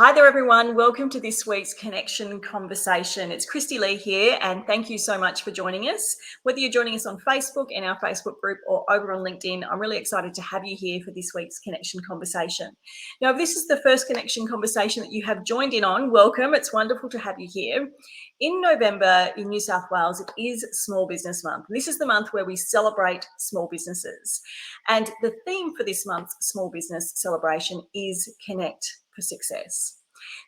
Hi there, everyone. Welcome to this week's Connection Conversation. It's Kristy-Lee here, and thank you so much for joining us. Whether you're joining us on Facebook, in our Facebook group, or over on LinkedIn, I'm really excited to have you here for this week's Connection Conversation. Now, if this is the first Connection Conversation that you have joined in on, welcome. It's wonderful to have you here. In November in New South Wales, it is Small Business Month. This is the month where we celebrate small businesses. And the theme for this month's small business celebration is Connect for Success.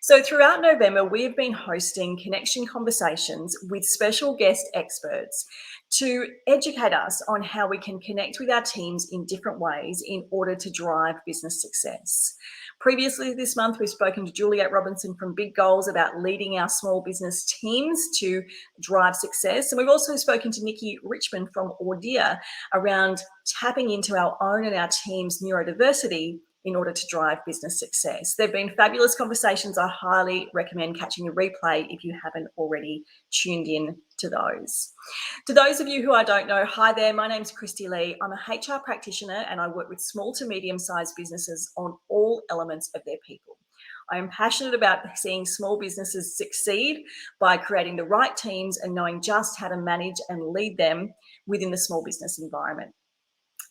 So throughout November, we've been hosting connection conversations with special guest experts to educate us on how we can connect with our teams in different ways in order to drive business success. Previously this month, we've spoken to Juliet Robinson from Big Goals about leading our small business teams to drive success. And we've also spoken to Nikki Richmond from Audia around tapping into our own and our team's neurodiversity in order to drive business success. They've been fabulous conversations. I highly recommend catching the replay if you haven't already tuned in to those. To those of you who I don't know, hi there, my name's Kristy-Lee. I'm a HR practitioner and I work with small to medium-sized businesses on all elements of their people. I am passionate about seeing small businesses succeed by creating the right teams and knowing just how to manage and lead them within the small business environment.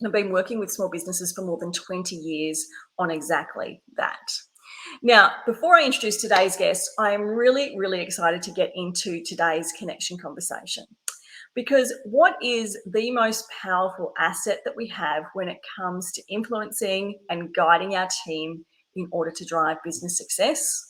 I've been working with small businesses for more than 20 years on exactly that. Now, before I introduce today's guest, I am really excited to get into today's connection conversation, because what is the most powerful asset that we have when it comes to influencing and guiding our team in order to drive business success?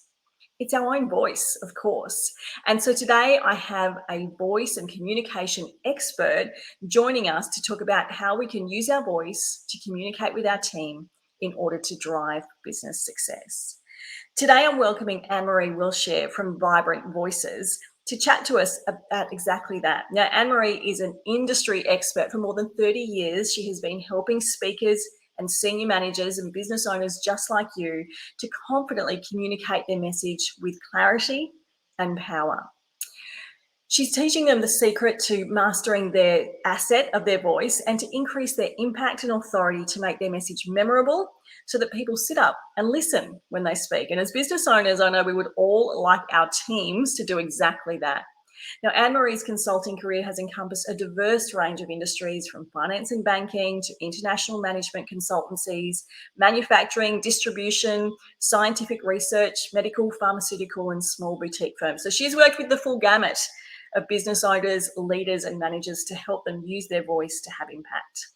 It's our own voice, of course. And so today I have a voice and communication expert joining us to talk about how we can use our voice to communicate with our team in order to drive business success. Today I'm welcoming Anne Maree Wilshire from Vibrant Voices to chat to us about exactly that. Now, Anne Maree is an industry expert for more than 30 years. She has been helping speakers and senior managers and business owners just like you to confidently communicate their message with clarity and power. She's teaching them the secret to mastering their asset of their voice and to increase their impact and authority to make their message memorable so that people sit up and listen when they speak. And as business owners, I know we would all like our teams to do exactly that. Now, Anne Maree's consulting career has encompassed a diverse range of industries, from finance and banking to international management consultancies, manufacturing, distribution, scientific research, medical, pharmaceutical, and small boutique firms. So she's worked with the full gamut of business owners, leaders, and managers to help them use their voice to have impact.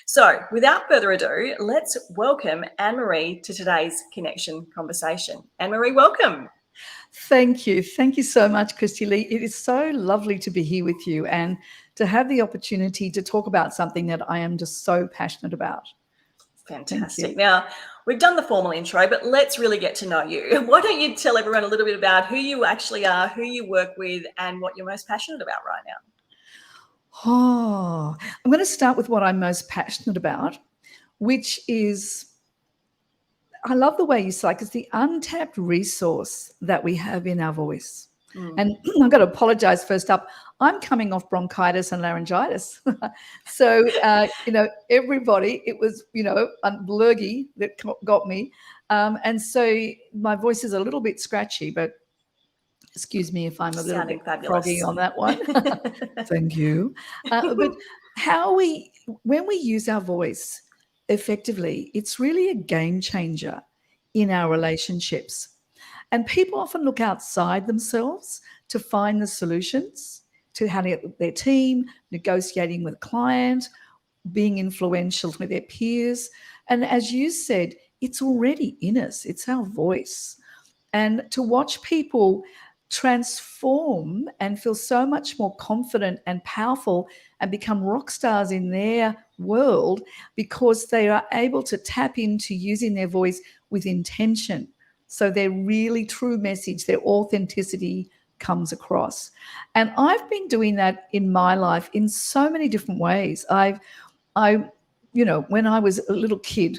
So without further ado, let's welcome Anne Maree to today's Connection Conversation. Anne Maree, welcome. Thank you. Thank you so much, Kristy-Lee. It is so lovely to be here with you and to have the opportunity to talk about something that I am just so passionate about. Fantastic. Now, we've done the formal intro, but let's really get to know you. Why don't you tell everyone a little bit about who you actually are, who you work with, and what you're most passionate about right now? Oh, I'm going to start with what I'm most passionate about, which is, I love the way you say, because the untapped resource that we have in our voice. And I've got to apologize first up. I'm coming off bronchitis and laryngitis. So, everybody, it was, lurgy that got me. And so my voice is a little bit scratchy, but excuse me if I'm a little bit froggy on that one. Thank you. But when we use our voice effectively, it's really a game changer in our relationships. And people often look outside themselves to find the solutions to how to get with their team, negotiating with a client, being influential with their peers. And as you said, it's already in us. It's our voice. And to watch people transform and feel so much more confident and powerful and become rock stars in their world because they are able to tap into using their voice with intention. So their really true message, their authenticity comes across. And I've been doing that in my life in so many different ways. When I was a little kid,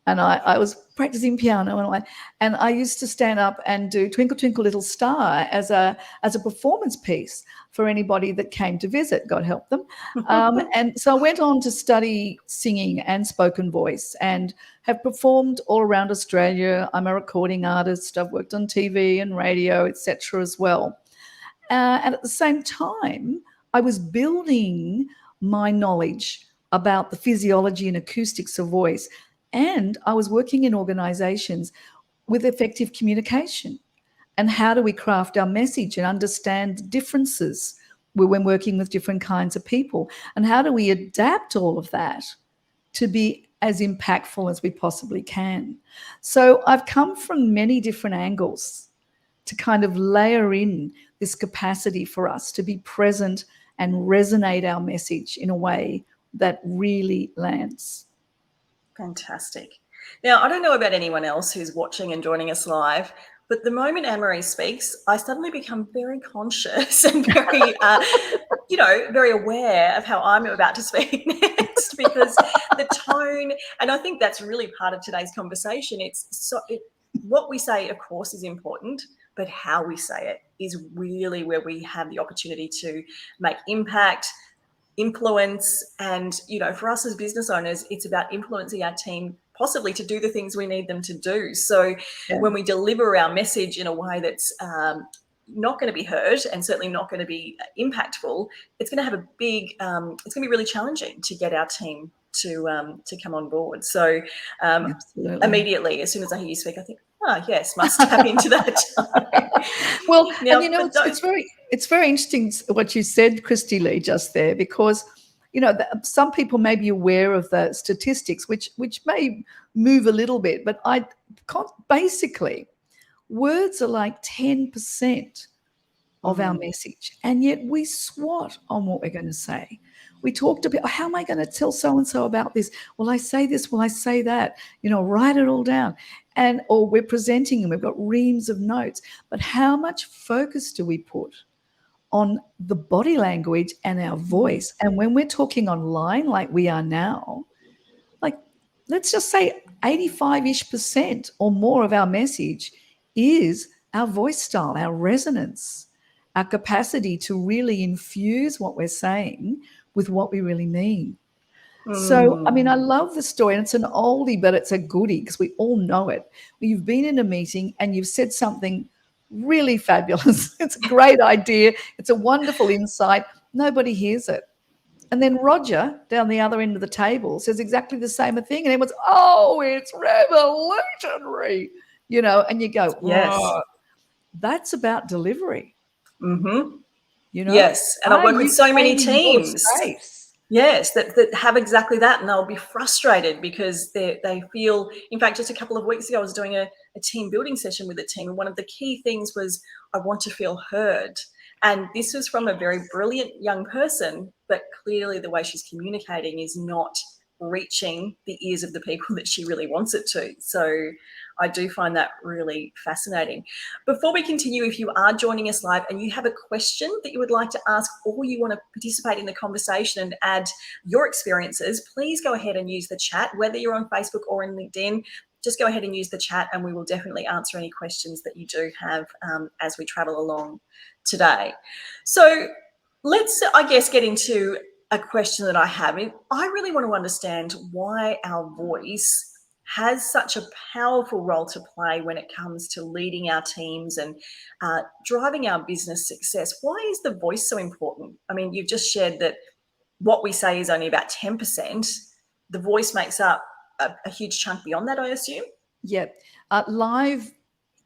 And I was practicing piano, and I used to stand up and do Twinkle Twinkle Little Star as a performance piece for anybody that came to visit, God help them. And so I went on to study singing and spoken voice and have performed all around Australia. I'm a recording artist. I've worked on TV and radio, etc. as well. And at the same time, I was building my knowledge about the physiology and acoustics of voice. And I was working in organizations with effective communication. And how do we craft our message and understand differences when working with different kinds of people? And how do we adapt all of that to be as impactful as we possibly can? So I've come from many different angles to kind of layer in this capacity for us to be present and resonate our message in a way that really lands. Fantastic. Now, I don't know about anyone else who's watching and joining us live, but the moment Anne Maree speaks, I suddenly become very conscious and very, very aware of how I'm about to speak next, because the tone, and I think that's really part of today's conversation. What we say, of course, is important, but how we say it is really where we have the opportunity to make impact, influence. And, for us as business owners, it's about influencing our team possibly to do the things we need them to do. So when we deliver our message in a way that's not going to be heard and certainly not going to be impactful, it's going to have a big, it's going to be really challenging to get our team to come on board. So immediately, as soon as I hear you speak, I think, yes, must tap into that. Well, now, and it's very interesting what you said, Kristy-Lee, just there, because some people may be aware of the statistics, which may move a little bit, but basically words are like 10% of our message, and yet we swat on what we're going to say. We talked about, how am I going to tell so-and-so about this? Will I say this? Will I say that? Write it all down. Or we're presenting and we've got reams of notes. But how much focus do we put on the body language and our voice? And when we're talking online like we are now, like, let's just say 85-ish% or more of our message is our voice style, our resonance, our capacity to really infuse what we're saying with what we really mean. So, I mean, I love the story, and it's an oldie, but it's a goodie because we all know it. You've been in a meeting and you've said something really fabulous. It's a great idea. It's a wonderful insight. Nobody hears it. And then Roger down the other end of the table says exactly the same thing. And everyone's, oh, it's revolutionary, and you go, yes, that's about delivery. Mm-hmm. Yes. And I work with so many teams. Yes, that have exactly that, and they'll be frustrated because they feel. In fact, just a couple of weeks ago, I was doing a team building session with a team, and one of the key things was, I want to feel heard. And this was from a very brilliant young person, but clearly the way she's communicating is not reaching the ears of the people that she really wants it to. So I do find that really fascinating. Before we continue, if you are joining us live and you have a question that you would like to ask, or you want to participate in the conversation and add your experiences, please go ahead and use the chat, whether you're on Facebook or in LinkedIn. Just go ahead and use the chat and we will definitely answer any questions that you do have as we travel along today. So let's, I guess, get into a question that I have. I really want to understand why our voice has such a powerful role to play when it comes to leading our teams and driving our business success. Why is the voice so important? I mean, you've just shared that what we say is only about 10%. The voice makes up a huge chunk beyond that, I assume? Yeah. Live,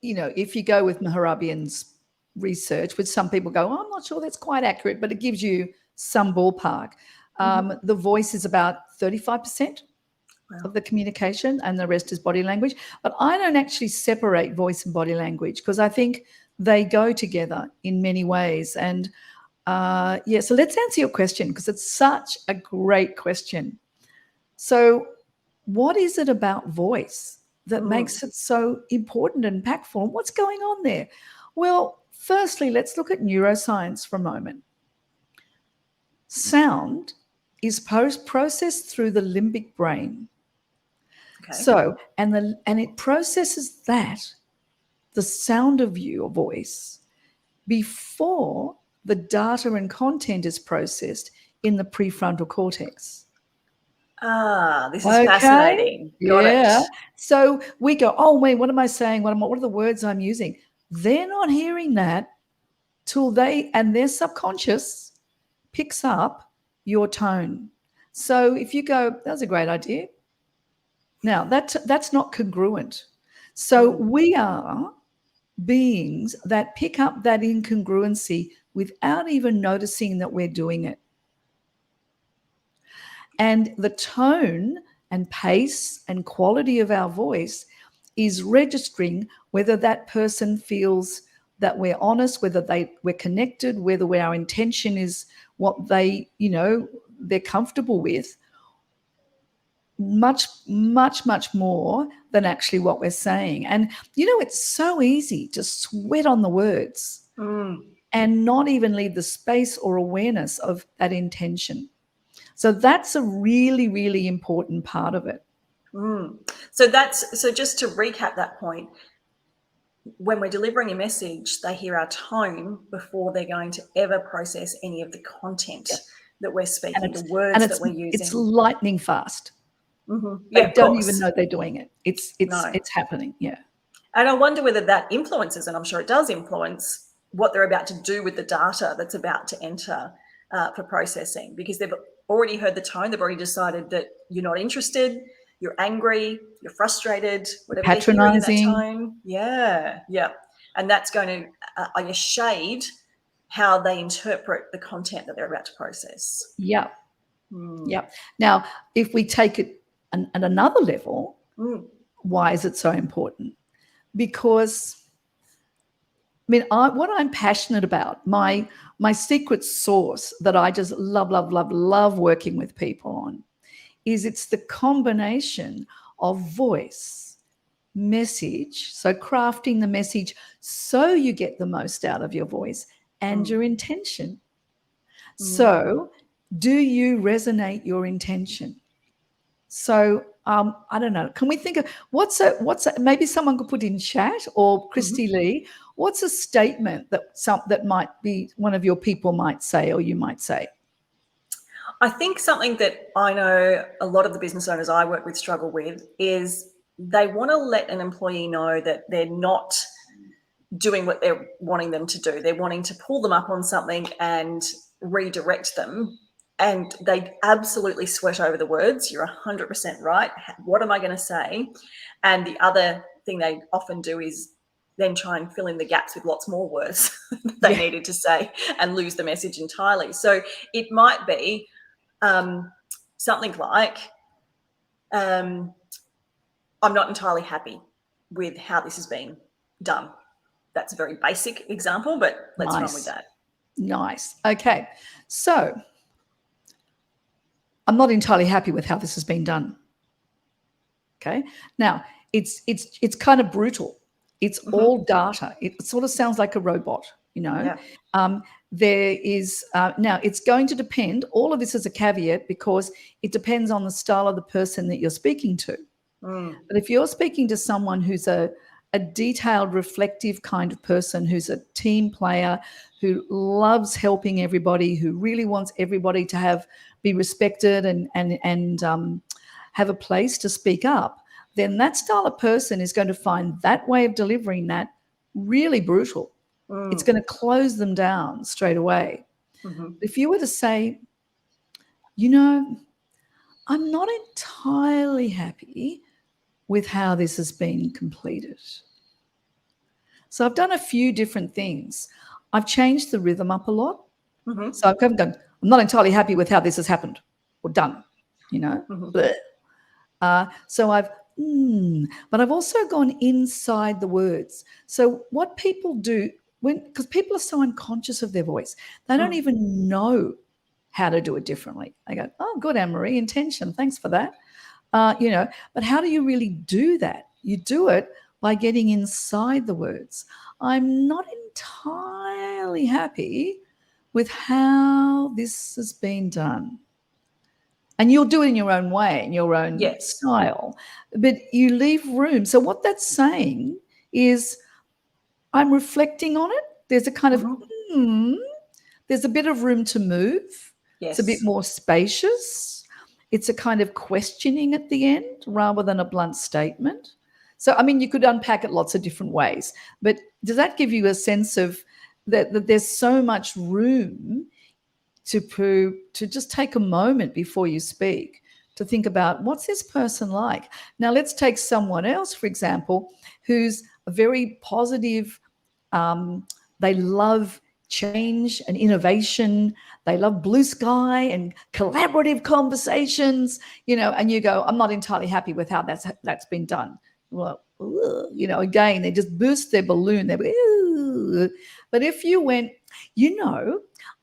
if you go with Maharabian's research, which some people go, I'm not sure that's quite accurate, but it gives you some ballpark. The voice is about 35% of the communication, and the rest is body language. But I don't actually separate voice and body language because I think they go together in many ways. And so let's answer your question because it's such a great question. So what is it about voice that makes it so important and impactful? And what's going on there? Well, firstly, let's look at neuroscience for a moment. Sound is processed through the limbic brain. So, and it processes the sound of your voice before the data and content is processed in the prefrontal cortex. This is fascinating. Got it. So we go, oh, wait, what am I saying? What are the words I'm using? They're not hearing that till their subconscious picks up your tone. So if you go, that was a great idea. Now that's not congruent. So we are beings that pick up that incongruency without even noticing that we're doing it. And the tone and pace and quality of our voice is registering whether that person feels that we're honest, whether we're connected, whether our intention is what they're comfortable with. Much, much, much more than actually what we're saying. And, it's so easy to sweat on the words and not even leave the space or awareness of that intention. So that's a really, really important part of it. So just to recap that point, when we're delivering a message, they hear our tone before they're going to ever process any of the content that we're speaking, the words that we're using. It's lightning fast. Yeah, they don't even know they're doing it. It's happening. Yeah. And I wonder whether that influences, and I'm sure it does influence, what they're about to do with the data that's about to enter for processing, because they've already heard the tone. They've already decided that you're not interested, you're angry, you're frustrated, whatever patronizing. They're hearing in that tone. Yeah. And that's going to, shade how they interpret the content that they're about to process. Yeah. Now, if we take it at another level, why is it so important? Because, what I'm passionate about, my secret sauce that I just love working with people on, is it's the combination of voice, message, so crafting the message so you get the most out of your voice, and your intention. So do you resonate your intention? So I don't know. Can we think of what's maybe someone could put in chat, or Kristy-Lee, what's a statement that might be one of your people might say, or you might say? I think something that I know a lot of the business owners I work with struggle with is they want to let an employee know that they're not doing what they're wanting them to do. They're wanting to pull them up on something and redirect them. And they absolutely sweat over the words. You're 100% right. What am I going to say? And the other thing they often do is then try and fill in the gaps with lots more words they needed to say and lose the message entirely. So it might be something like, I'm not entirely happy with how this has been done. That's a very basic example, but let's run with that. Nice. Okay. So I'm not entirely happy with how this has been done. Okay. Now it's kind of brutal. It's all data. It sort of sounds like a robot, There is now it's going to depend. All of this is a caveat because it depends on the style of the person that you're speaking to. But if you're speaking to someone who's a detailed, reflective kind of person, who's a team player, who loves helping everybody, who really wants everybody to be respected and have a place to speak up, then that style of person is going to find that way of delivering that really brutal. It's going to close them down straight away. If you were to say, I'm not entirely happy with how this has been completed. So I've done a few different things. I've changed the rhythm up a lot. So I've gone, I'm not entirely happy with how this has happened or done, So but I've also gone inside the words. So what people do, because people are so unconscious of their voice, they don't even know how to do it differently. They go, oh, good, Anne Maree, intention. Thanks for that. But how do you really do that? You do it by getting inside the words. I'm not entirely happy with how this has been done. and you'll do it in your own way, in your own Yes. style, but you leave room. So what that's saying is, I'm reflecting on it. There's a kind of, there's a bit of room to move. Yes. It's a bit more spacious. It's a kind of questioning at the end rather than a blunt statement. So, I mean, you could unpack it lots of different ways, but does that give you a sense of that there's so much room to just take a moment before you speak to think about, what's this person like? Now, let's take someone else, for example, who's a very positive, they love change and innovation. They love blue sky and collaborative conversations, and you go, I'm not entirely happy with how that's been done. Well, again, they just burst their balloon. But if you went,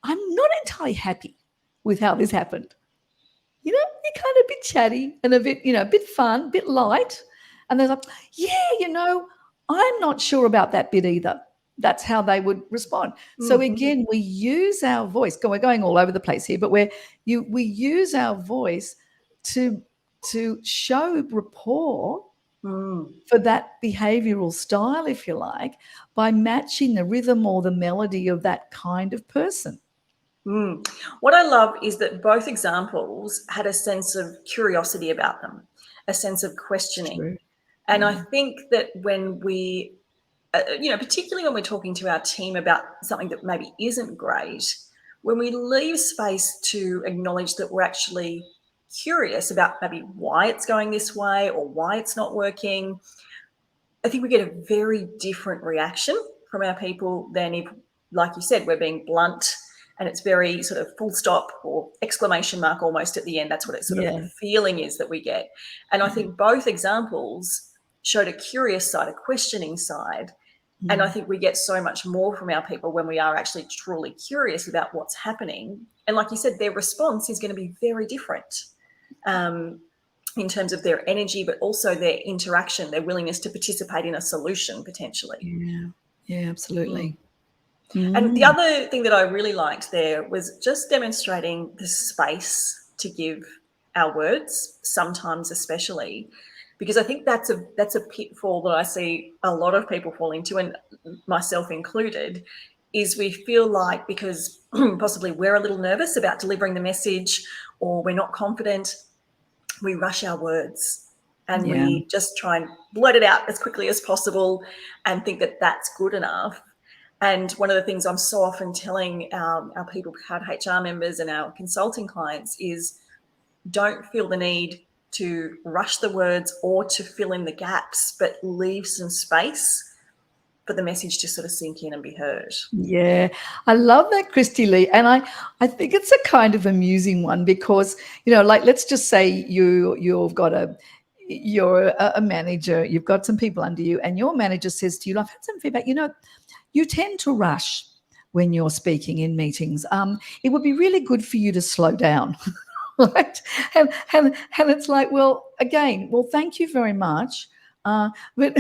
I'm not entirely happy with how this happened. You're kind of a bit chatty and a bit fun, a bit light. And they're like, I'm not sure about that bit either. That's how they would respond. So again, we use our voice. We're going all over the place here, but we use our voice to show rapport for that behavioral style, if you like, by matching the rhythm or the melody of that kind of person. What I love is that both examples had a sense of curiosity about them, a sense of questioning. True. And I think that when we, particularly when we're talking to our team about something that maybe isn't great, when we leave space to acknowledge that we're actually curious about maybe why it's going this way or why it's not working, I think we get a very different reaction from our people than if, like you said, we're being blunt and it's very sort of full stop or exclamation mark almost at the end. That's what it's sort of the feeling is that we get. And I think both examples showed a curious side, a questioning side. And I think we get so much more from our people when we are actually truly curious about what's happening. And like you said, their response is going to be very different in terms of their energy, but also their interaction, their willingness to participate in a solution potentially. Yeah, absolutely. And the other thing that I really liked there was just demonstrating the space to give our words, sometimes especially, because I think that's a pitfall that I see a lot of people fall into, and myself included, is we feel like because possibly we're a little nervous about delivering the message or we're not confident, we rush our words and we just try and blurt it out as quickly as possible and think that that's good enough. And one of the things I'm so often telling our people, our HR members and our consulting clients is don't feel the need to rush the words or to fill in the gaps, but leave some space for the message to sort of sink in and be heard. Yeah, I love that, Kristy-Lee. And I think it's a kind of amusing one because, like let's just say you've got you're a manager, you've got some people under you and your manager says to you, I've had some feedback, you tend to rush when you're speaking in meetings. It would be really good for you to slow down. Right? And it's like, well, thank you very much. But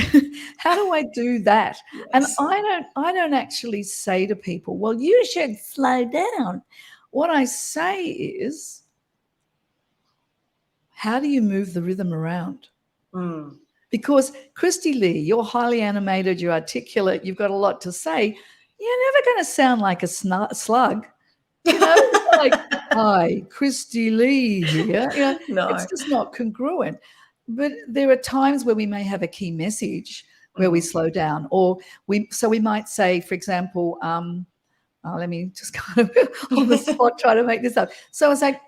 how do I do that? Yes. And I don't actually say to people, well, you should slow down. What I say is, how do you move the rhythm around? Because Kristy-Lee, you're highly animated, you're articulate, you've got a lot to say. You're never going to sound like a slug. Like, hi, Kristy-Lee here. No. It's just not congruent. But there are times where we may have a key message where we slow down, or we might say, for example, let me just kind of on the spot try to make this up. So I was like,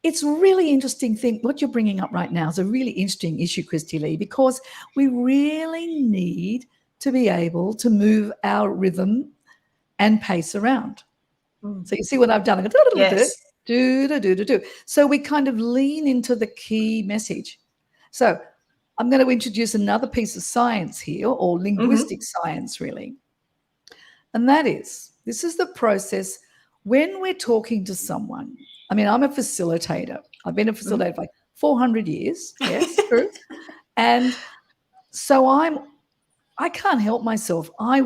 it's a really interesting thing. What you're bringing up right now is a really interesting issue, Kristy-Lee, because we really need to be able to move our rhythm and pace around. So you see what I've done? I go, yes. do. So we kind of lean into the key message. So I'm going to introduce another piece of science here, or linguistic science, really. And this is the process when we're talking to someone. I mean, I'm a facilitator. I've been a facilitator for like 400 years. Yes, true. And so I can't help myself. I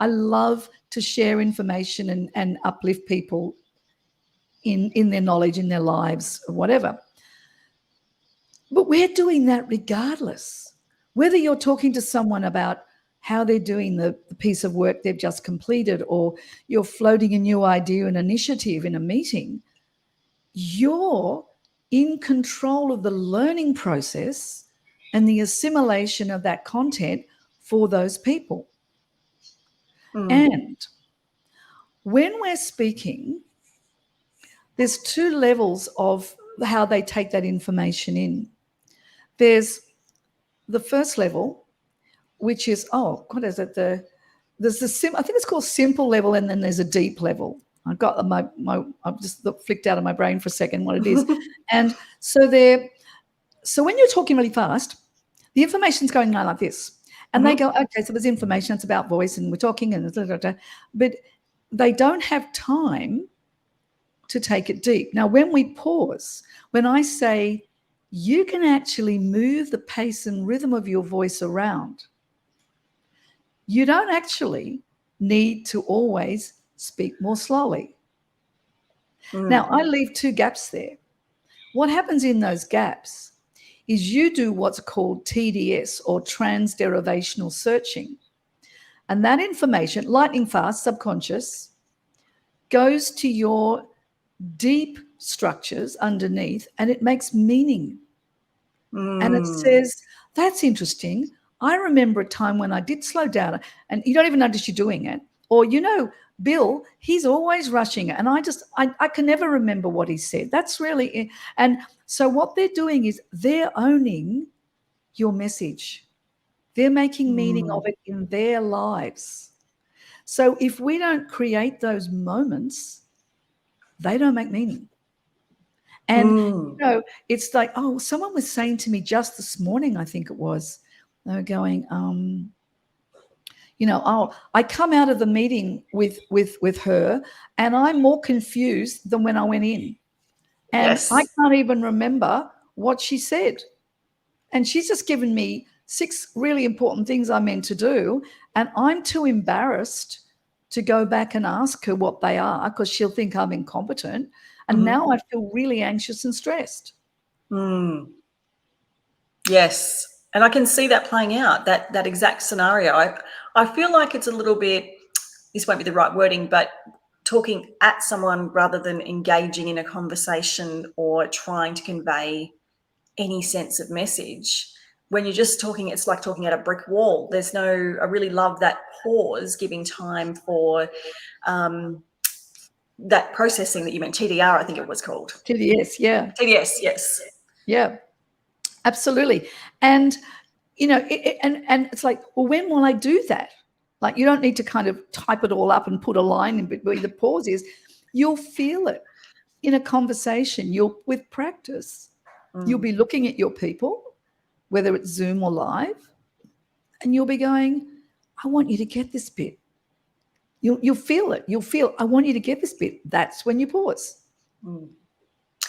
love to share information and uplift people in their knowledge, in their lives, or whatever. But we're doing that regardless. Whether you're talking to someone about how they're doing the piece of work they've just completed, or you're floating a new idea and initiative in a meeting, you're in control of the learning process and the assimilation of that content for those people. And when we're speaking, there's two levels of how they take that information in. There's the first level, which is, what is it? There's the I think it's called simple level, and then there's a deep level. I've got I've just flicked out of my brain for a second what it is. And so when you're talking really fast, the information's going on like this. And they go, okay, so there's information, it's about voice, and we're talking, and but they don't have time to take it deep. Now, when we pause, when I say you can actually move the pace and rhythm of your voice around, you don't actually need to always speak more slowly. Now, I leave two gaps there. What happens in those gaps is you do what's called TDS, or transderivational searching. And that information, lightning fast, subconscious, goes to your deep structures underneath, and it makes meaning. And it says, that's interesting. I remember a time when I did slow down, and you don't even notice you're doing it. Or, Bill, he's always rushing it, and I can never remember what he said. That's really, and so what they're doing is they're owning your message. They're making meaning of it in their lives. So if we don't create those moments, they don't make meaning. And, it's like, someone was saying to me just this morning, I think it was, they were going, I come out of the meeting with her, and I'm more confused than when I went in. And I can't even remember what she said. And she's just given me 6 really important things I meant to do, and I'm too embarrassed to go back and ask her what they are, because she'll think I'm incompetent. And now I feel really anxious and stressed. Yes. And I can see that playing out, that exact scenario. I feel like it's a little bit, this won't be the right wording, but talking at someone rather than engaging in a conversation or trying to convey any sense of message. When you're just talking, it's like talking at a brick wall. I really love that pause, giving time for that processing that you meant, TDR, I think it was called. TDS, yeah. TDS, yes. Yeah, absolutely. And, and it's like, well, when will I do that? Like, you don't need to kind of type it all up and put a line in between the pauses. You'll feel it in a conversation. With practice, you'll be looking at your people, whether it's Zoom or live, and you'll be going, I want you to get this bit. You'll feel it. You'll feel, I want you to get this bit. That's when you pause.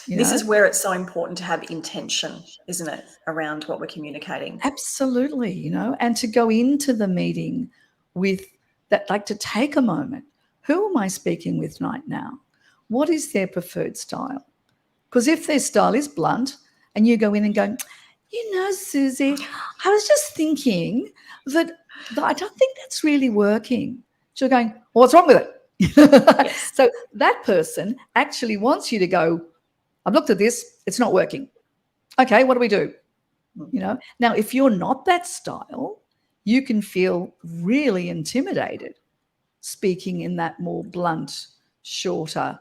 This is where it's so important to have intention, isn't it, around what we're communicating? Absolutely, and to go into the meeting with that, like to take a moment. Who am I speaking with right now? What is their preferred style? Because if their style is blunt and you go in and go, Susie, I was just thinking that I don't think that's really working. So you're going, well, what's wrong with it? Yes. So that person actually wants you to go, I've looked at this, it's not working. Okay, what do we do? Now, if you're not that style, you can feel really intimidated speaking in that more blunt, shorter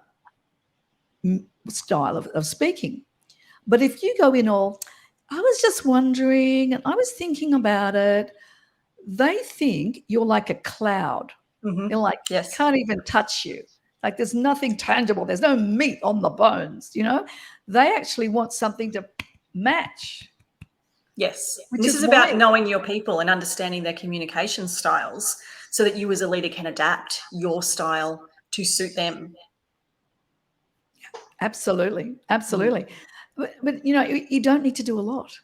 style of speaking. But if you go in all, I was just wondering, and I was thinking about it, they think you're like a cloud. You're like, can't even touch you. Like, there's nothing tangible. There's no meat on the bones, They actually want something to match. Yes. This is about knowing your people and understanding their communication styles so that you as a leader can adapt your style to suit them. Absolutely. Absolutely. But you don't need to do a lot.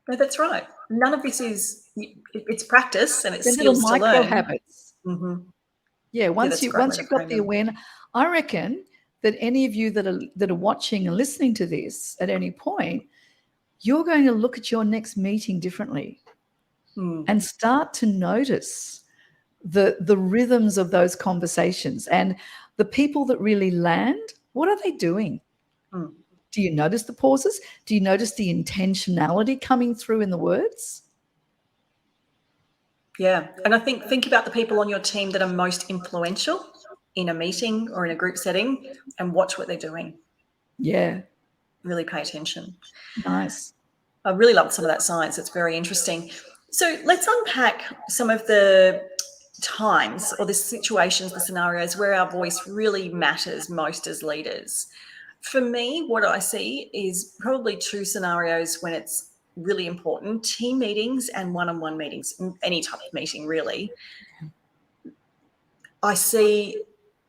No, that's right. None of this it's practice, and it's little skills micro to learn. habits. Yeah, once you've got the awareness, I reckon that any of you that are watching and listening to this at any point, you're going to look at your next meeting differently and start to notice the rhythms of those conversations and the people that really land. What are they doing? Do you notice the pauses? Do you notice the intentionality coming through in the words? Yeah. And I think about the people on your team that are most influential in a meeting or in a group setting and watch what they're doing. Yeah. Really pay attention. Nice. I really loved some of that science. It's very interesting. So let's unpack some of the times or the situations, the scenarios where our voice really matters most as leaders. For me, what I see is probably two scenarios when it's really important: team meetings and one-on-one meetings, any type of meeting really. I see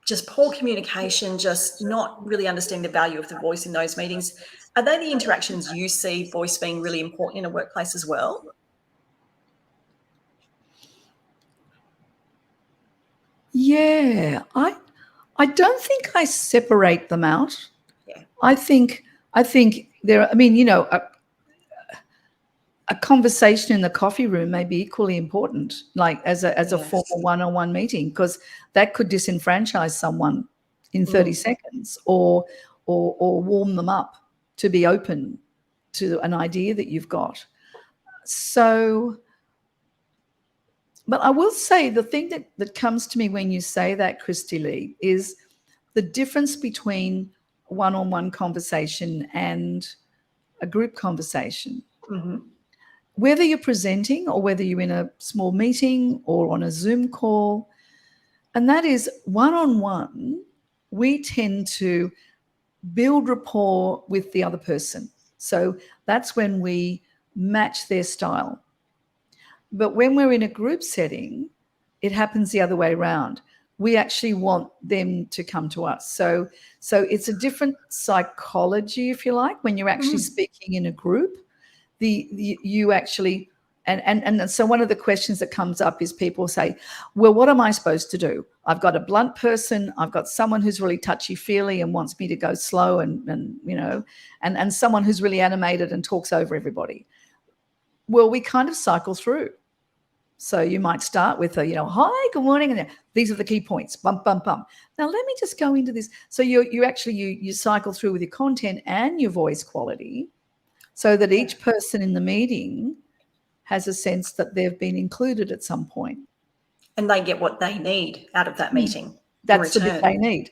just poor communication, just not really understanding the value of the voice in those meetings. Are they the interactions you see voice being really important in a workplace as well? Yeah, I don't think I separate them out. Yeah. I think there. I mean, a conversation in the coffee room may be equally important, like as a formal one-on-one meeting, because that could disenfranchise someone in 30 seconds, or warm them up to be open to an idea that you've got. So, but I will say the thing that comes to me when you say that, Kristy-Lee, is the difference between one-on-one conversation and a group conversation. Whether you're presenting or whether you're in a small meeting or on a Zoom call, and that is one-on-one, we tend to build rapport with the other person. So that's when we match their style. But when we're in a group setting, it happens the other way around. We actually want them to come to us. So it's a different psychology, if you like, when you're actually speaking in a group. You actually, and so one of the questions that comes up is people say, well, what am I supposed to do? I've got a blunt person, I've got someone who's really touchy-feely and wants me to go slow, and someone who's really animated and talks over everybody. Well, we kind of cycle through. So you might start with hi, good morning, and these are the key points, bump, bump, bump. Now let me just go into this. So you cycle through with your content and your voice quality, so that each person in the meeting has a sense that they've been included at some point. And they get what they need out of that meeting. That's the bit they need.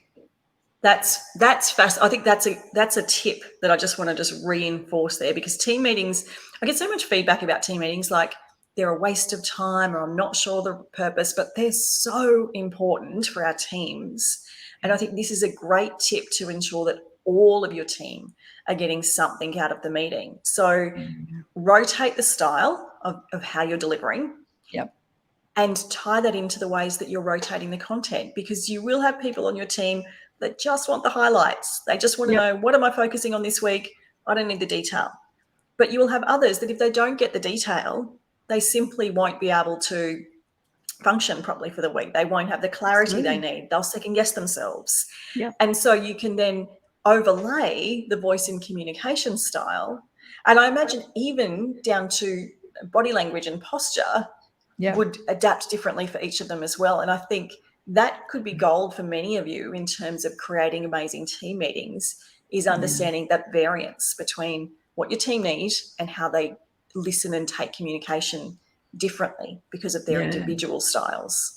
That's fast. I think that's a tip that I just want to just reinforce there, because team meetings, I get so much feedback about team meetings, like they're a waste of time, or I'm not sure the purpose, but they're so important for our teams. And I think this is a great tip to ensure that all of your team are getting something out of the meeting. So rotate the style of how you're delivering. Yep. And tie that into the ways that you're rotating the content, because you will have people on your team that just want the highlights. They just want to know, what am I focusing on this week? I don't need the detail. But you will have others that if they don't get the detail, they simply won't be able to function properly for the week. They won't have the clarity they need. They'll second guess themselves. Yep. And so you can then overlay the voice and communication style. And I imagine even down to body language and posture would adapt differently for each of them as well. And I think that could be gold for many of you in terms of creating amazing team meetings, is understanding that variance between what your team needs and how they listen and take communication differently because of their individual styles.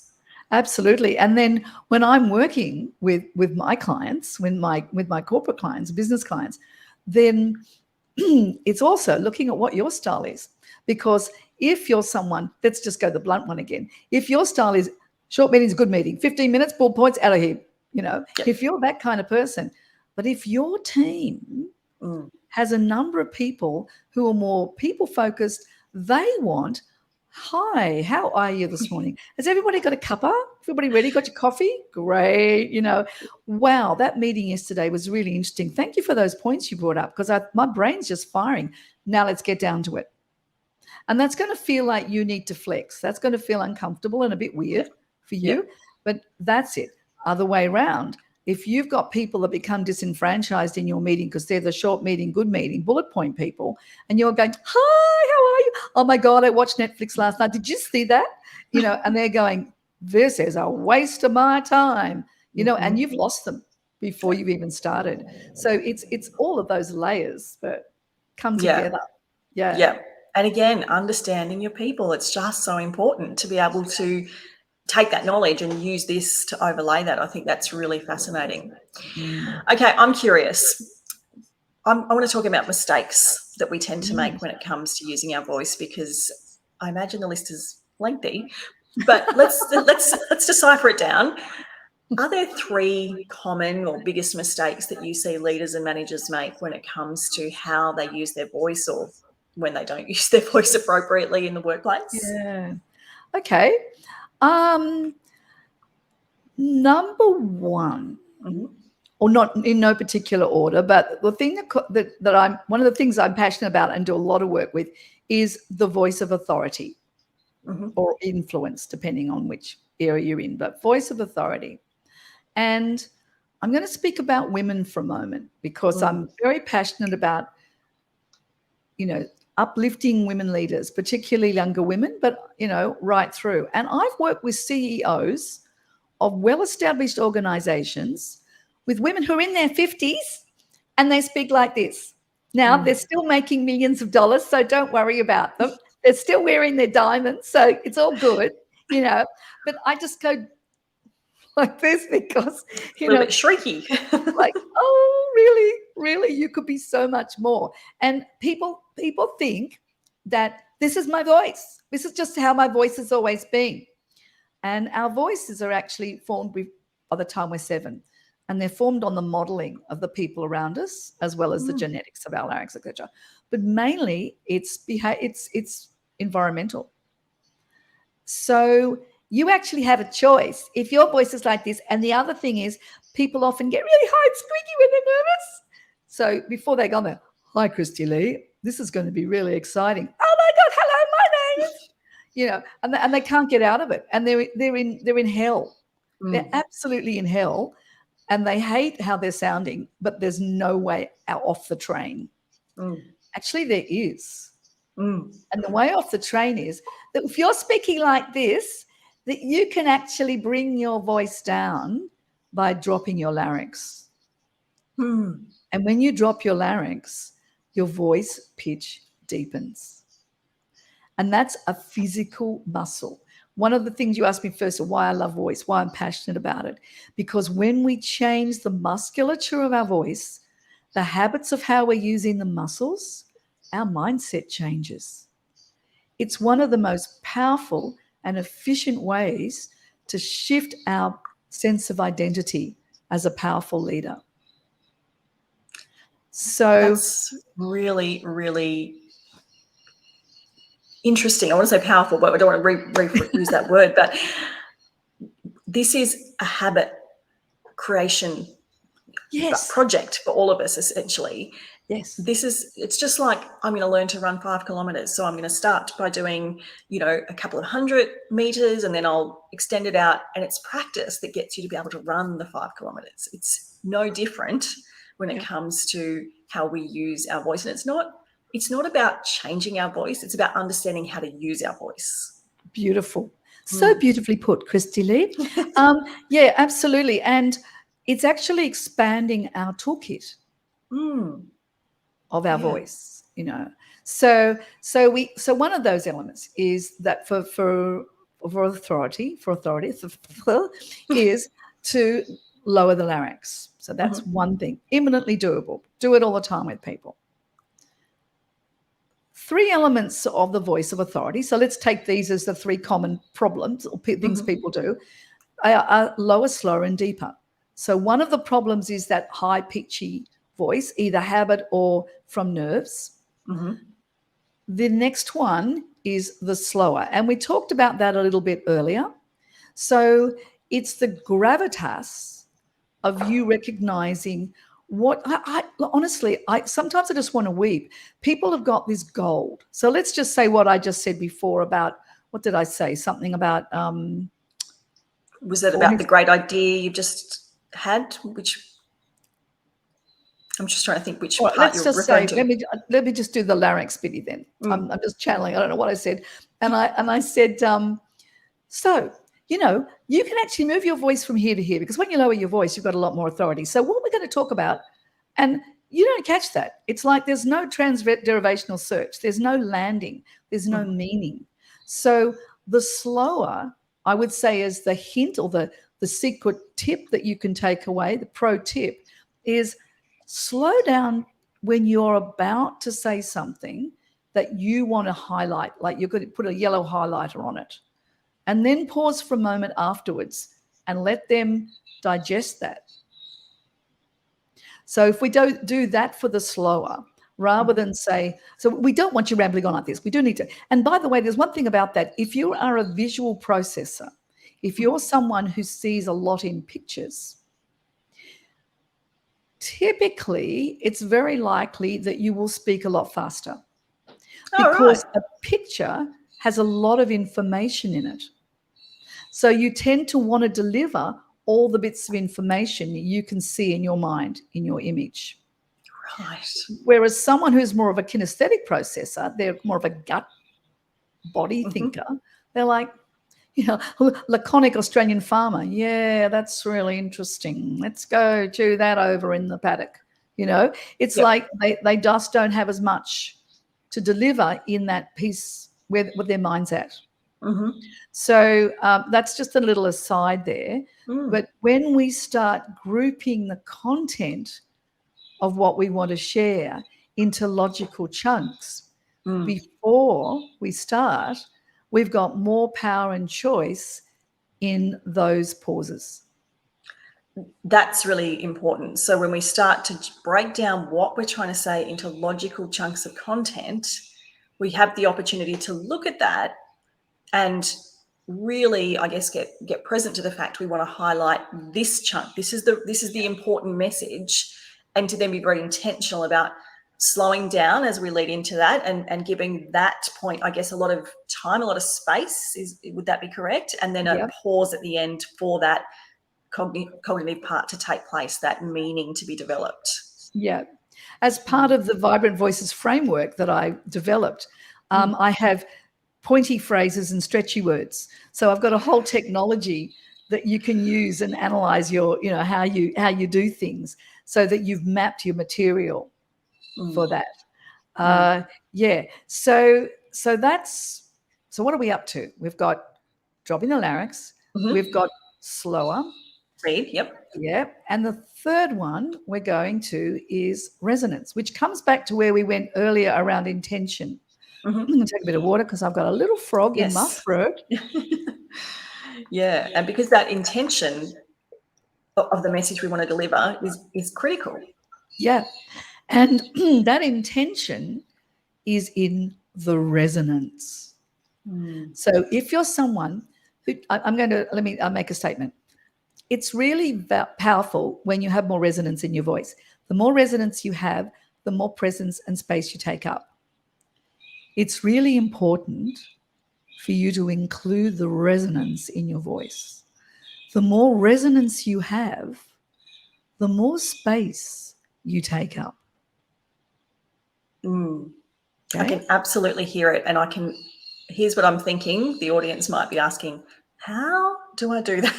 Absolutely. And then when I'm working with my clients, with my corporate clients, business clients, then it's also looking at what your style is. Because if you're someone, let's just go the blunt one again. If your style is short meetings, good meeting, 15 minutes, bullet points, out of here, if you're that kind of person. But if your team has a number of people who are more people focused, they want, hi, how are you this morning? Has everybody got a cuppa? Everybody ready? Got your coffee? Great. Wow, that meeting yesterday was really interesting. Thank you for those points you brought up, because my brain's just firing. Now let's get down to it. And that's going to feel like you need to flex. That's going to feel uncomfortable and a bit weird for you, but that's it. Other way around. if you've got people that become disenfranchised in your meeting because they're the short meeting, good meeting, bullet point people, and you're going, hi, how are you? Oh my God, I watched Netflix last night. Did you see that? And they're going, this is a waste of my time, and you've lost them before you've even started. So it's all of those layers that come together. Yeah. And again, understanding your people. It's just so important to be able to take that knowledge and use this to overlay that. I think that's really fascinating. Okay, I'm curious. I want to talk about mistakes that we tend to make when it comes to using our voice, because I imagine the list is lengthy, but let's decipher it down. Are there 3 common or biggest mistakes that you see leaders and managers make when it comes to how they use their voice, or when they don't use their voice appropriately in the workplace? Yeah. Okay. Number one, or not in no particular order, but the thing that I'm, one of the things I'm passionate about and do a lot of work with is the voice of authority or influence, depending on which area you're in, but voice of authority. And I'm going to speak about women for a moment, because I'm very passionate about, uplifting women leaders, particularly younger women, but, right through. And I've worked with CEOs of well-established organizations with women who are in their 50s, and they speak like this. Now, they're still making millions of dollars, so don't worry about them. They're still wearing their diamonds, so it's all good, But I just go like this because, a little bit shrieky. like, oh, really, really, you could be so much more. And people think that this is my voice. This is just how my voice has always been. And our voices are actually formed by the time we're 7. And they're formed on the modeling of the people around us, as well as the genetics of our larynx, etc. But mainly it's environmental. So you actually have a choice if your voice is like this. And the other thing is, people often get really high and squeaky when they're nervous. So before they go there, hi, Kristy-Lee, this is going to be really exciting. Oh my God, hello, my name is, and they can't get out of it. And they're in hell. They're absolutely in hell. And they hate how they're sounding, but there's no way out off the train. Actually, there is. And the way off the train is that if you're speaking like this, that you can actually bring your voice down by dropping your larynx. And when you drop your larynx, your voice pitch deepens. And that's a physical muscle. One of the things you asked me first, why I love voice, why I'm passionate about it, because when we change the musculature of our voice, the habits of how we're using the muscles, our mindset changes. It's one of the most powerful and efficient ways to shift our sense of identity as a powerful leader. So that's really, really interesting. I want to say powerful, but I don't want to use that word. But this is a habit creation project for all of us, essentially. Yes. It's just like, I'm going to learn to run 5 kilometers. So I'm going to start by doing, a couple of 100 meters, and then I'll extend it out. And it's practice that gets you to be able to run the 5 kilometers. It's no different when it comes to how we use our voice. And it's not about changing our voice. It's about understanding how to use our voice. Beautiful. So beautifully put, Kristy-Lee. Yeah, absolutely. And it's actually expanding our toolkit of our voice, So one of those elements is that for authority is to lower the larynx. So that's one thing, imminently doable. Do it all the time with people. 3 elements of the voice of authority. So let's take these as the 3 common problems or things people do. Are lower, slower, and deeper. So one of the problems is that high pitchy voice, either habit or from nerves. The next one is the slower. And we talked about that a little bit earlier. So it's the gravitas of you recognizing what I honestly, sometimes I just want to weep. People have got this gold. So let's just say what I just said before about, what did I say? Something about was that about the great idea you've just had, which I'm just trying to think which All right, part let's you're just referring say, to. let me just do the larynx bitty then. I'm just channeling. I don't know what I said, and I said, so you can actually move your voice from here to here, because when you lower your voice, you've got a lot more authority. So what we're going to talk about, and you don't catch that. It's like there's no transderivational search. There's no landing. There's no meaning. So the slower, I would say, is the hint or the secret tip that you can take away. The pro tip is slow down when you're about to say something that you want to highlight, like you're going to put a yellow highlighter on it, and then pause for a moment afterwards and let them digest that. So if we don't do that for the slower, rather than say, so we don't want you rambling on like this. We do need to. And by the way, there's one thing about that. If you are a visual processor, if you're someone who sees a lot in pictures, typically it's very likely that you will speak a lot faster, because a picture has a lot of information in it. So you tend to want to deliver all the bits of information you can see in your mind, in your image. Right. Whereas someone who's more of a kinesthetic processor, they're more of a gut body thinker. They're like, laconic Australian farmer. Yeah, that's really interesting. Let's go to that over in the paddock. It's like they just don't have as much to deliver in that piece where their mind's at. So that's just a little aside there. But when we start grouping the content of what we want to share into logical chunks before we start, we've got more power and choice in those pauses. That's really important. So when we start to break down what we're trying to say into logical chunks of content, we have the opportunity to look at that and really, I guess, get present to the fact we want to highlight this chunk. This is the important message, and to then be very intentional about slowing down as we lead into that, and giving that point, I guess, a lot of time, a lot of space. Would that be correct? And then a pause at the end for that cognitive part to take place, that meaning to be developed. Yeah. As part of the Vibrant Voices framework that I developed, I have pointy phrases and stretchy words. So I've got a whole technology that you can use and analyze your, how you do things, so that you've mapped your material for that. So that's, so what are we up to? We've got dropping the larynx. We've got slower. Read, Yeah. And the third one we're going to is resonance, which comes back to where we went earlier around intention. I'm going to take a bit of water because I've got a little frog in my throat. Yeah. And because that intention of the message we want to deliver is critical. Yeah. And that intention is in the resonance. So if you're someone who, I'll make a statement. It's really powerful when you have more resonance in your voice. The more resonance you have, the more presence and space you take up. It's really important for you to include the resonance in your voice. The more resonance you have, the more space you take up. Okay? I can absolutely hear it. And here's what I'm thinking. The audience might be asking, how do I do that?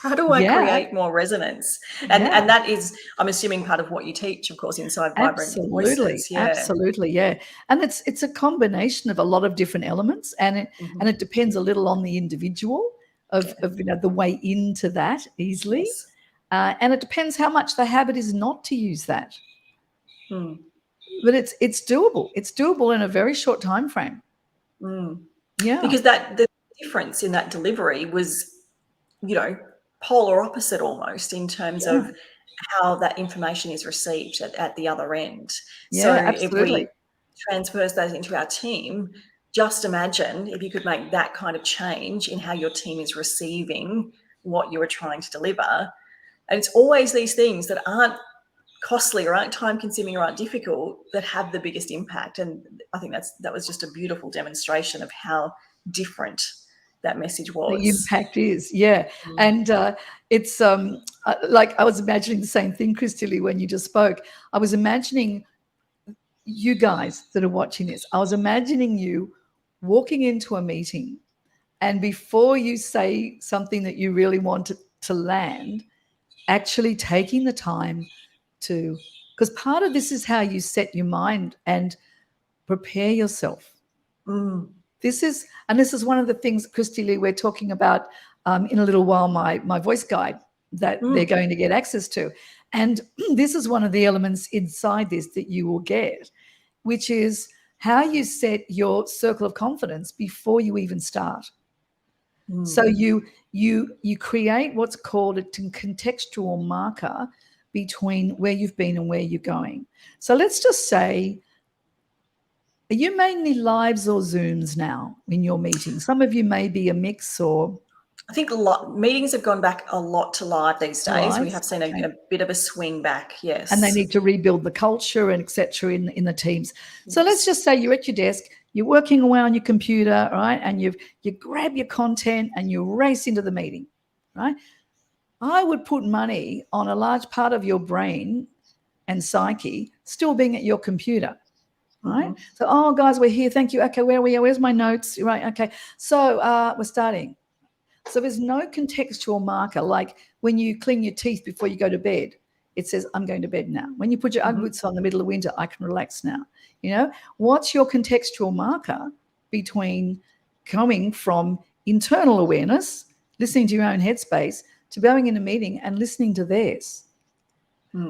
How do I create more resonance? And that is, I'm assuming, part of what you teach, of course, inside Vibrant Voices. Yeah. Absolutely, yeah. And it's a combination of a lot of different elements, and it depends a little on the individual of the way into that easily. Yes. And it depends how much the habit is not to use that. But it's doable. It's doable in a very short time frame. Yeah. Because the difference in that delivery was, polar opposite almost in terms of how that information is received at the other end. Yeah, so absolutely. If we transverse that into our team, just imagine if you could make that kind of change in how your team is receiving what you are trying to deliver. And it's always these things that aren't costly or aren't time consuming or aren't difficult that have the biggest impact. And I think that was just a beautiful demonstration of how different that message The was. impact is, yeah. And it's like I was imagining the same thing, Kristy-Lee, when you just spoke. I was imagining you guys that are watching this. I was imagining you walking into a meeting, and before you say something that you really want to land, actually taking the time to, because part of this is how you set your mind and prepare yourself. This is one of the things, Kristy-Lee, we're talking about in a little while, my voice guide that they're going to get access to. And this is one of the elements inside this that you will get, which is how you set your circle of confidence before you even start. So you create what's called a contextual marker between where you've been and where you're going. So let's just say, are you mainly lives or Zooms now in your meetings? Some of you may be a mix, or I think meetings have gone back a lot to live these days. We have seen a bit of a swing back, yes. And they need to rebuild the culture and et cetera in the teams. Yes. So let's just say you're at your desk, you're working away on your computer, right? And you grab your content and you race into the meeting, right? I would put money on a large part of your brain and psyche still being at your computer. Right? So, oh, guys, we're here. Thank you. Okay, where are we? Where's my notes? Right. Okay. So we're starting. So there's no contextual marker. Like when you clean your teeth before you go to bed, it says, I'm going to bed now. When you put your Ugg boots on in the middle of winter, I can relax now. You know, what's your contextual marker between coming from internal awareness, listening to your own headspace, to going in a meeting and listening to theirs?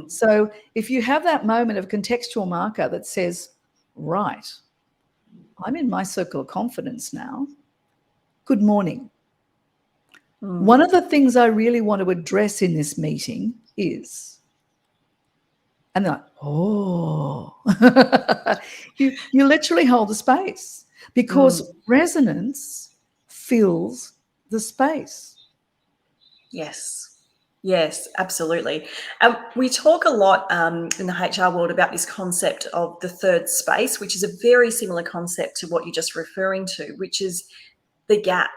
So if you have that moment of contextual marker that says, right, I'm in my circle of confidence now. Good morning. One of the things I really want to address in this meeting is, and they're like, oh, you literally hold the space, because resonance fills the space. Yes, absolutely. We talk a lot in the HR world about this concept of the third space, which is a very similar concept to what you're just referring to, which is the gap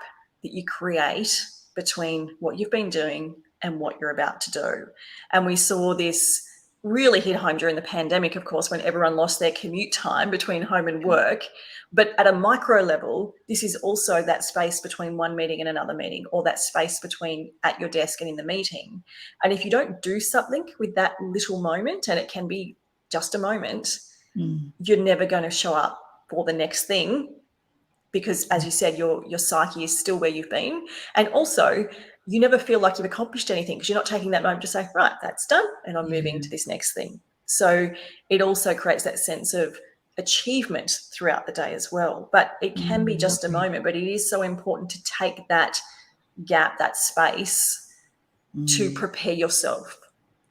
that you create between what you've been doing and what you're about to do. And we saw this really hit home during the pandemic, of course, when everyone lost their commute time between home and work. But at a micro level, this is also that space between one meeting and another meeting, or that space between at your desk and in the meeting. And if you don't do something with that little moment, and it can be just a moment, you're never going to show up for the next thing, because, as you said, your psyche is still where you've been. And also, you never feel like you've accomplished anything, because you're not taking that moment to say, right, that's done, and I'm moving to this next thing. So it also creates that sense of achievement throughout the day as well. But it can be just a moment, but it is so important to take that gap, that space, to prepare yourself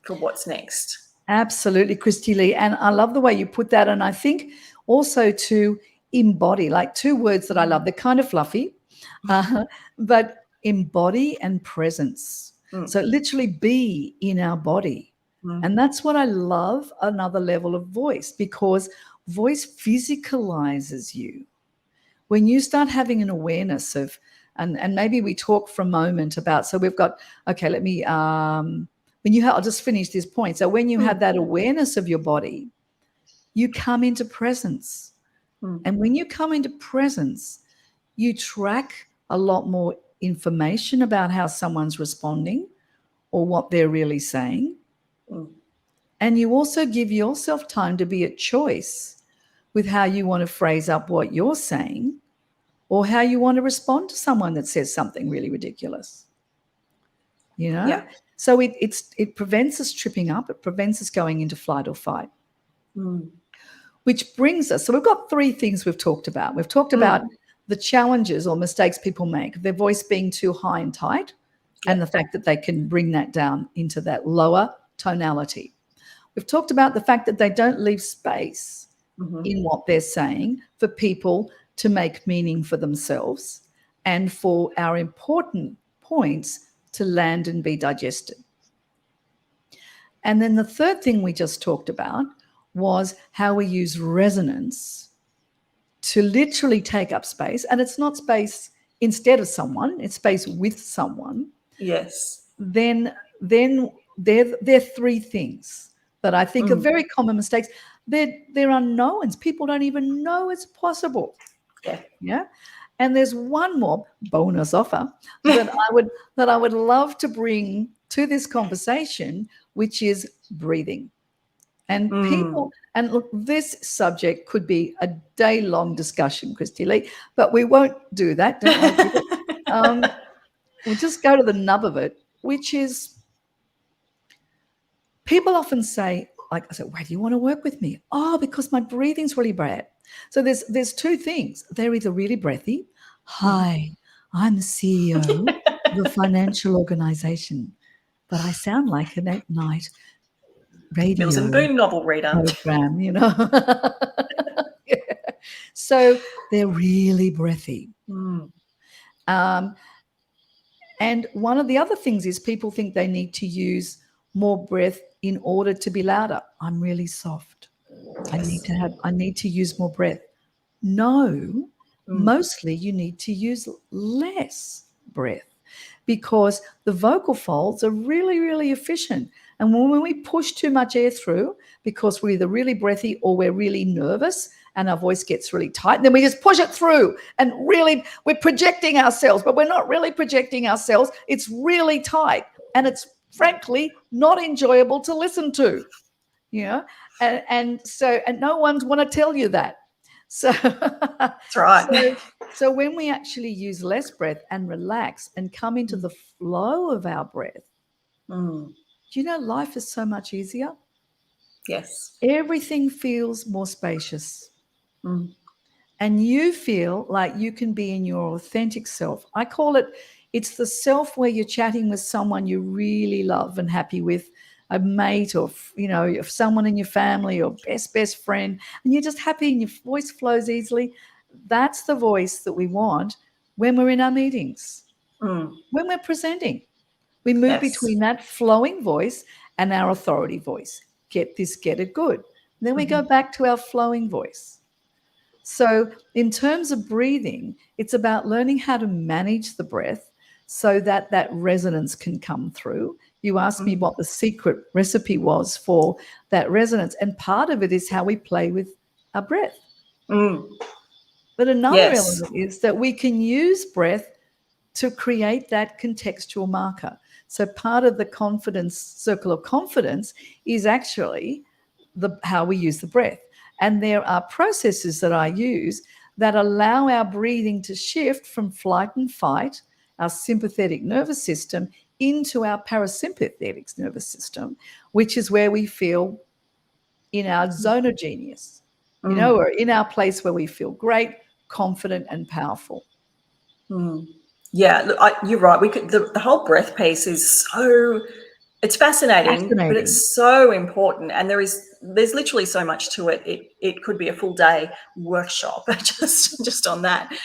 for what's next. Absolutely, Kristy-Lee. And I love the way you put that. And I think also to embody, like two words that I love. They're kind of fluffy, but embody and presence. So literally be in our body. And that's what I love, another level of voice, because voice physicalizes you. When you start having an awareness of, and maybe we talk for a moment about, so we've got, okay, let me, I'll just finish this point. So when you have that awareness of your body, you come into presence. And when you come into presence, you track a lot more information about how someone's responding or what they're really saying. And you also give yourself time to be at choice with how you want to phrase up what you're saying, or how you want to respond to someone that says something really ridiculous. You know? Yeah. So it prevents us tripping up. It prevents us going into flight or fight. Which brings us, so we've got three things we've talked about. We've talked about the challenges or mistakes people make, their voice being too high and tight, and the fact that they can bring that down into that lower tonality. We've talked about the fact that they don't leave space in what they're saying for people to make meaning for themselves, and for our important points to land and be digested. And then the third thing we just talked about was how we use resonance to literally take up space. And it's not space instead of someone, it's space with someone, yes, then they're three things that I think are very common mistakes. They're unknowns. People don't even know it's possible. Yeah. And there's one more bonus offer that I would love to bring to this conversation, which is breathing. And people, and look, this subject could be a day-long discussion, Kristy-Lee, but we won't do that. Don't worry, people. We'll just go to the nub of it, which is people often say, like, I said, why do you want to work with me? Oh, because my breathing's really bad. So there's two things. They're either really breathy. Hi, I'm the CEO of a financial organization, but I sound like an at-night radio Mills and Boone novel reader program, you know. Yeah. So they're really breathy. And one of the other things is people think they need to use more breath in order to be louder. I'm really soft. Yes. I need to use more breath. No, mostly you need to use less breath because the vocal folds are really, really efficient. And when we push too much air through, because we're either really breathy or we're really nervous and our voice gets really tight, and then we just push it through and really we're projecting ourselves, but we're not really projecting ourselves. It's really tight and it's frankly not enjoyable to listen to, you know, and no one's want to tell you that. So that's right. So when we actually use less breath and relax and come into the flow of our breath, do you know life is so much easier? Yes. Everything feels more spacious. And you feel like you can be in your authentic self. I call it, it's the self where you're chatting with someone you really love and happy with, a mate or, you know, someone in your family or best friend, and you're just happy and your voice flows easily. That's the voice that we want when we're in our meetings, when we're presenting. We move between that flowing voice and our authority voice. Get this, get it good. Then we go back to our flowing voice. So in terms of breathing, it's about learning how to manage the breath so that that resonance can come through. You asked me what the secret recipe was for that resonance, and part of it is how we play with our breath. But another element is that we can use breath to create that contextual marker. So part of the confidence, circle of confidence, is actually how we use the breath. And there are processes that I use that allow our breathing to shift from flight and fight, our sympathetic nervous system, into our parasympathetic nervous system, which is where we feel in our zone of genius, you know, or in our place where we feel great, confident, and powerful. Yeah, look, you're right. We could the whole breath piece is so, it's fascinating, but it's so important, and there's literally so much to it. It could be a full day workshop just on that,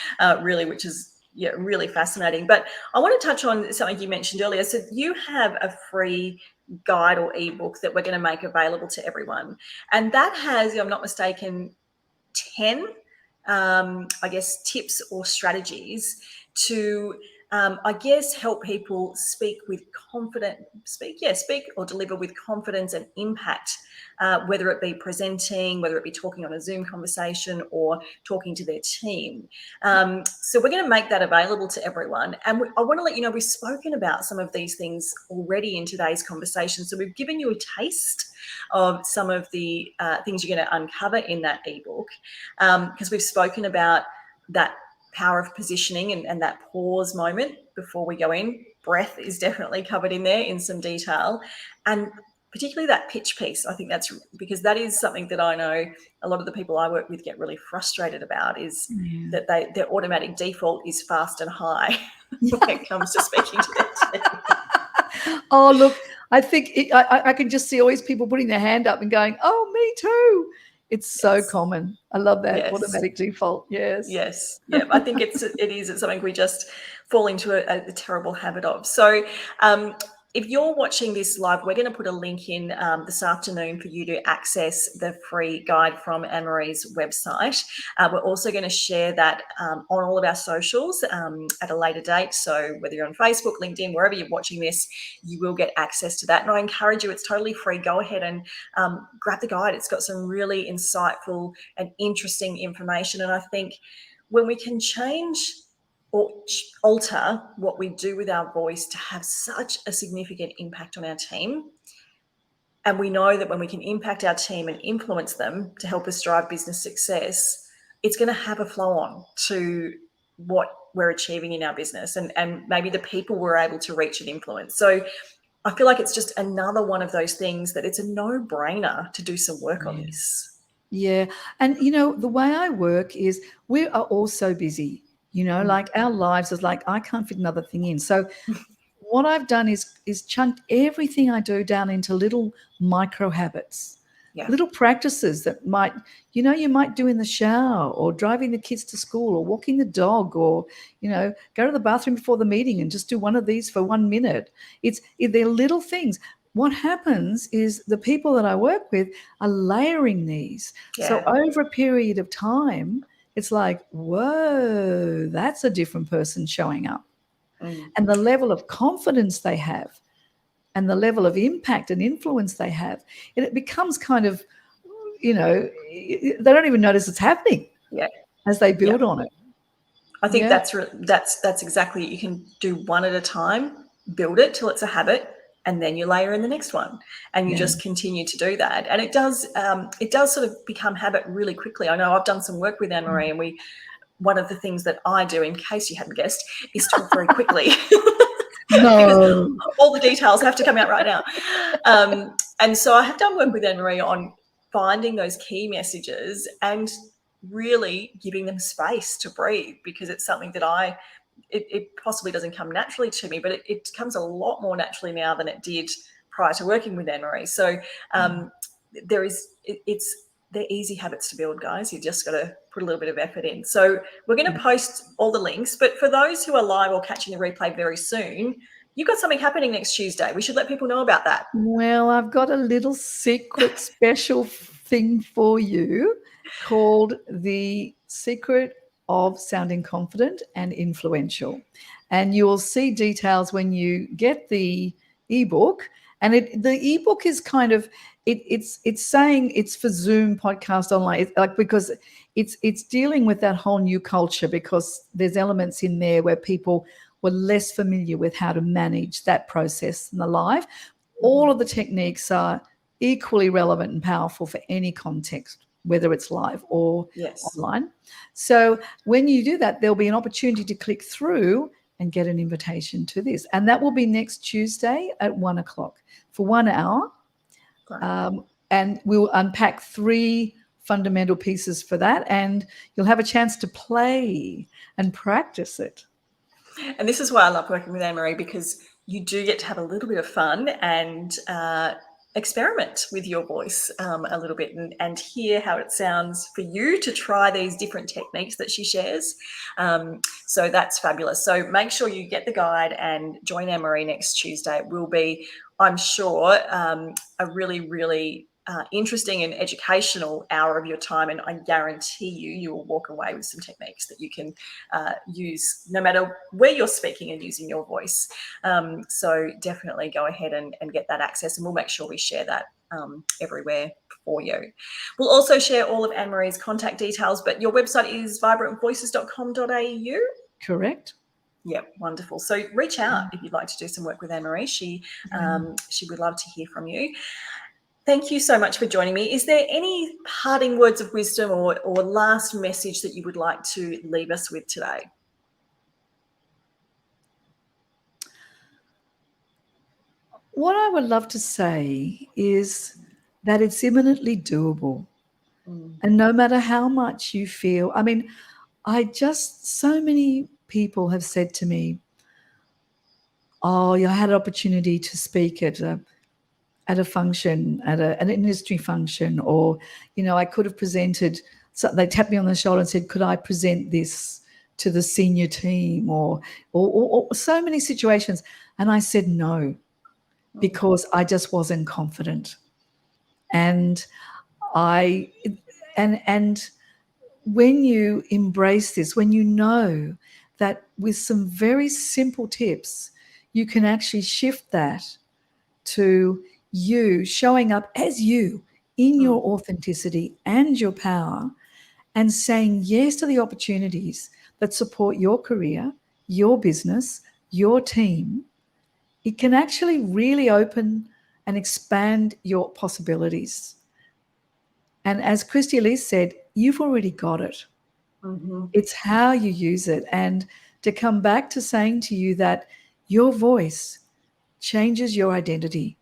really, which is really fascinating. But I want to touch on something you mentioned earlier. So you have a free guide or ebook that we're going to make available to everyone, and that has, if I'm not mistaken, 10 I guess tips or strategies to I guess help people speak or deliver with confidence and impact, whether it be presenting, whether it be talking on a Zoom conversation or talking to their team. So we're going to make that available to everyone. And I want to let you know, we've spoken about some of these things already in today's conversation. So we've given you a taste of some of the things you're going to uncover in that ebook, because we've spoken about that power of positioning and that pause moment before we go in. Breath is definitely covered in there in some detail, and particularly that pitch piece. I think that's because that is something that I know a lot of the people I work with get really frustrated about, is that their automatic default is fast and high when it comes to speaking to their team. Oh, look, I think I can just see always people putting their hand up and going, oh, me too. It's so common. I love that automatic default. Yes. Yeah. I think it is. It's something we just fall into a terrible habit of. So if you're watching this live, we're going to put a link in this afternoon for you to access the free guide from Anne Maree's website. We're also going to share that on all of our socials at a later date. So whether you're on Facebook, LinkedIn, wherever you're watching this, you will get access to that. And I encourage you, it's totally free. Go ahead and grab the guide. It's got some really insightful and interesting information. And I think when we can change or alter what we do with our voice to have such a significant impact on our team. And we know that when we can impact our team and influence them to help us drive business success, it's going to have a flow on to what we're achieving in our business and maybe the people we're able to reach and influence. So I feel like it's just another one of those things that it's a no-brainer to do some work on this. Yeah. And, the way I work is we are all so busy. Like our lives is like, I can't fit another thing in. So what I've done is chunked everything I do down into little micro habits, little practices that you might do in the shower or driving the kids to school or walking the dog or, go to the bathroom before the meeting and just do one of these for 1 minute. They're little things. What happens is the people that I work with are layering these. Yeah. So over a period of time, it's like, whoa, that's a different person showing up. And the level of confidence they have and the level of impact and influence they have, and it becomes kind of, they don't even notice it's happening as they build on it. I think that's exactly it. You can do one at a time, build it till it's a habit, and then you layer in the next one, and you just continue to do that. And it does sort of become habit really quickly. I know I've done some work with Anne Maree, and one of the things that I do, in case you hadn't guessed, is talk very quickly. No. Because all the details have to come out right now. And so I have done work with Anne Maree on finding those key messages and really giving them space to breathe, because it's something that it possibly doesn't come naturally to me, but it comes a lot more naturally now than it did prior to working with Anne Maree. So they're easy habits to build, guys. You just got to put a little bit of effort in. So we're going to post all the links, but for those who are live or catching the replay very soon, you've got something happening next Tuesday. We should let people know about that. Well, I've got a little secret special thing for you called The Secret of Sounding Confident and Influential. And you will see details when you get the ebook. And the ebook is kind of, it's saying it's for Zoom podcast online, because it's dealing with that whole new culture, because there's elements in there where people were less familiar with how to manage that process in the live. All of the techniques are equally relevant and powerful for any context, whether it's live or online. So when you do that, there'll be an opportunity to click through and get an invitation to this. And that will be next Tuesday at 1:00 for 1 hour. And we'll unpack 3 fundamental pieces for that. And you'll have a chance to play and practice it. And this is why I love working with Anne Maree, because you do get to have a little bit of fun and experiment with your voice a little bit and hear how it sounds for you to try these different techniques that she shares. So that's fabulous. So make sure you get the guide and join Anne Maree next Tuesday. It will be, I'm sure, a really, really interesting and educational hour of your time, and I guarantee you will walk away with some techniques that you can use no matter where you're speaking and using your voice. So definitely go ahead and get that access, and we'll make sure we share that everywhere for you. We'll also share all of Anne Maree's contact details, but your website is vibrantvoices.com.au. Correct. Yeah, wonderful. So reach out if you'd like to do some work with Anne Maree. She would love to hear from you. Thank you so much for joining me. Is there any parting words of wisdom or last message that you would like to leave us with today? What I would love to say is that it's imminently doable. And no matter how much you feel, so many people have said to me, oh, I had an opportunity to speak at a function, at an industry function, or, I could have presented. So they tapped me on the shoulder and said, could I present this to the senior team or so many situations. And I said, no, because I just wasn't confident. And and when you embrace this, when you know that with some very simple tips, you can actually shift that to you showing up as you in your authenticity and your power, and saying yes to the opportunities that support your career, your business, your team, it can actually really open and expand your possibilities. And as Kristy-Lee said, you've already got it. It's how you use it. And to come back to saying to you that your voice changes your identity.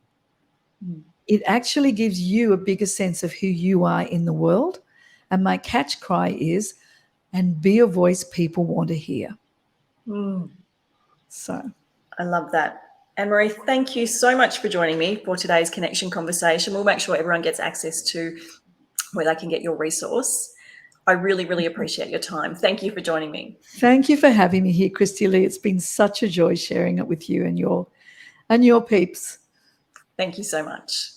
It actually gives you a bigger sense of who you are in the world. And my catch cry is, and be a voice people want to hear. So I love that. Anne Maree, thank you so much for joining me for today's connection conversation. We'll make sure everyone gets access to where they can get your resource. I really, really appreciate your time. Thank you for joining me. Thank you for having me here, Kristy-Lee. It's been such a joy sharing it with you and your peeps. Thank you so much.